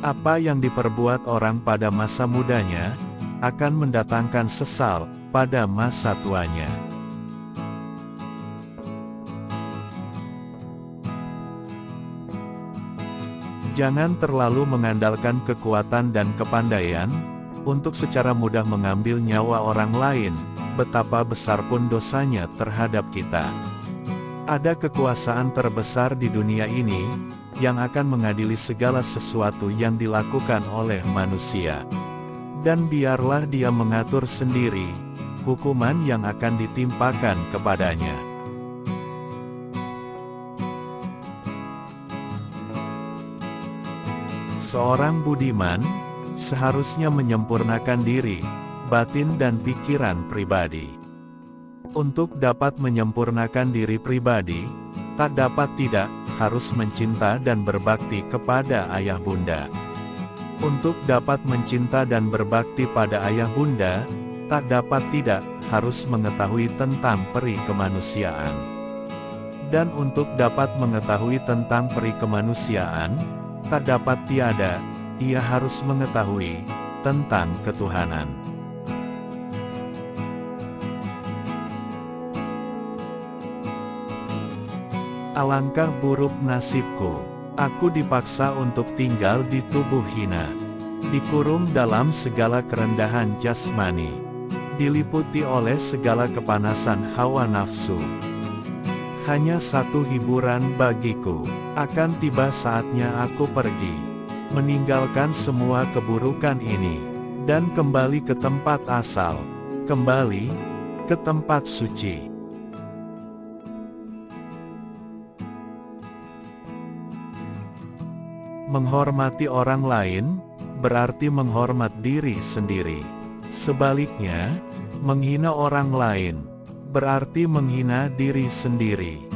Apa yang diperbuat orang pada masa mudanya, akan mendatangkan sesal pada masa tuanya. Jangan terlalu mengandalkan kekuatan dan kepandaian, untuk secara mudah mengambil nyawa orang lain, betapa besar pun dosanya terhadap kita. Ada kekuasaan terbesar di dunia ini, yang akan mengadili segala sesuatu yang dilakukan oleh manusia. Dan biarlah dia mengatur sendiri, hukuman yang akan ditimpakan kepadanya. Seorang budiman, seharusnya menyempurnakan diri, batin dan pikiran pribadi. Untuk dapat menyempurnakan diri pribadi, tak dapat tidak, harus mencinta dan berbakti kepada ayah bunda. Untuk dapat mencinta dan berbakti pada ayah bunda, tak dapat tidak, harus mengetahui tentang peri kemanusiaan. Dan untuk dapat mengetahui tentang peri kemanusiaan, tak dapat tiada, ia harus mengetahui tentang ketuhanan. Alangkah buruk nasibku, aku dipaksa untuk tinggal di tubuh hina, dikurung dalam segala kerendahan jasmani, diliputi oleh segala kepanasan hawa nafsu. Hanya satu hiburan bagiku, akan tiba saatnya aku pergi, meninggalkan semua keburukan ini, dan kembali ke tempat asal, kembali ke tempat suci. Menghormati orang lain, berarti menghormat diri sendiri. Sebaliknya, menghina orang lain, berarti menghina diri sendiri.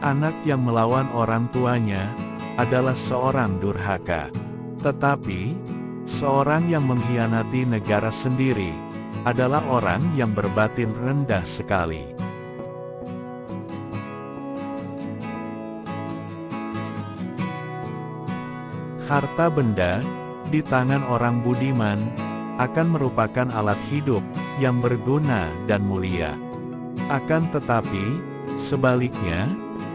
Anak yang melawan orang tuanya, adalah seorang durhaka. Tetapi, seorang yang mengkhianati negara sendiri, adalah orang yang berbatin rendah sekali. Harta benda, di tangan orang budiman, akan merupakan alat hidup, yang berguna dan mulia. Akan tetapi, sebaliknya,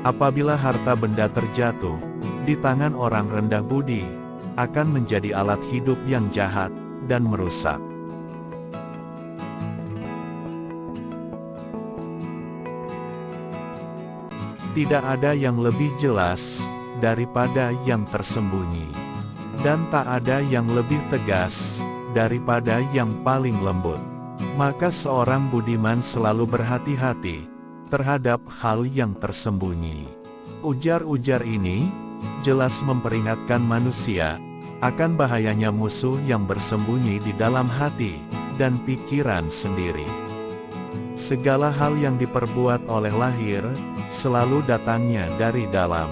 apabila harta benda terjatuh, di tangan orang rendah budi, akan menjadi alat hidup yang jahat, dan merusak. Tidak ada yang lebih jelas, daripada yang tersembunyi. Dan tak ada yang lebih tegas, daripada yang paling lembut. Maka seorang budiman selalu berhati-hati, terhadap hal yang tersembunyi. Ujar-ujar ini, jelas memperingatkan manusia, akan bahayanya musuh yang bersembunyi di dalam hati, dan pikiran sendiri. Segala hal yang diperbuat oleh lahir, selalu datangnya dari dalam.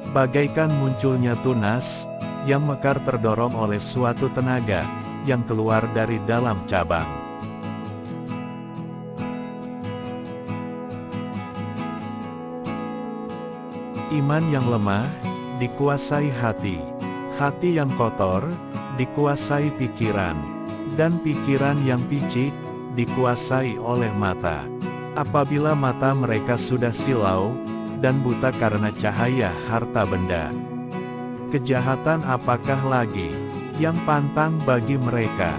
Bagaikan munculnya tunas, yang mekar terdorong oleh suatu tenaga, yang keluar dari dalam cabang. Iman yang lemah, dikuasai hati. Hati yang kotor, dikuasai pikiran. Dan pikiran yang picik, dikuasai oleh mata. Apabila mata mereka sudah silau, dan buta karena cahaya harta benda, kejahatan apakah lagi yang pantang bagi mereka?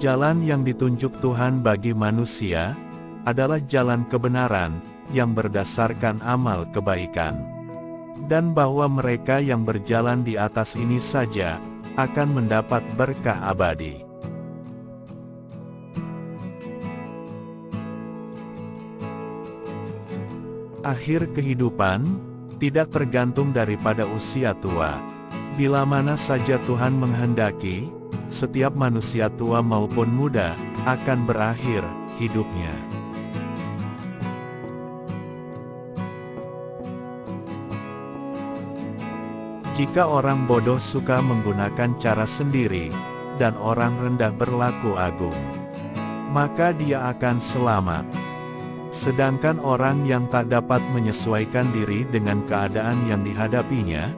Jalan yang ditunjuk Tuhan bagi manusia, adalah jalan kebenaran, yang berdasarkan amal kebaikan. Dan bahwa mereka yang berjalan di atas ini saja, akan mendapat berkah abadi. Akhir kehidupan, tidak tergantung daripada usia tua. Bila mana saja Tuhan menghendaki, setiap manusia tua maupun muda, akan berakhir hidupnya. Jika orang bodoh suka menggunakan cara sendiri, dan orang rendah berlaku agung, maka dia akan selamat. Sedangkan orang yang tak dapat menyesuaikan diri dengan keadaan yang dihadapinya,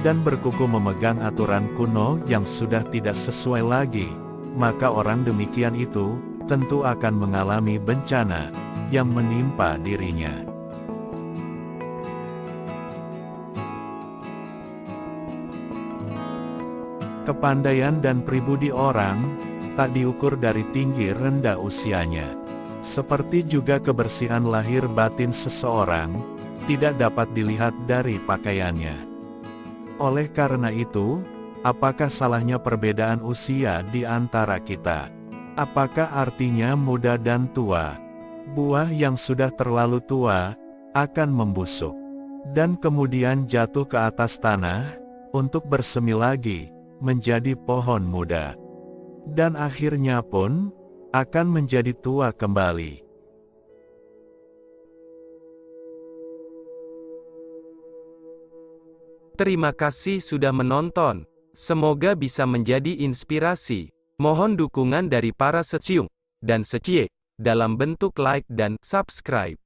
dan berkuku memegang aturan kuno yang sudah tidak sesuai lagi, maka orang demikian itu, tentu akan mengalami bencana, yang menimpa dirinya. Kepandaian dan pribudi orang, tak diukur dari tinggi rendah usianya. Seperti juga kebersihan lahir batin seseorang, tidak dapat dilihat dari pakaiannya. Oleh karena itu, apakah salahnya perbedaan usia di antara kita? Apakah artinya muda dan tua? Buah yang sudah terlalu tua, akan membusuk, dan kemudian jatuh ke atas tanah, untuk bersemi lagi, menjadi pohon muda. Dan akhirnya pun, akan menjadi tua kembali. Terima kasih sudah menonton. Semoga bisa menjadi inspirasi. Mohon dukungan dari para secuing dan sekie dalam bentuk like dan subscribe.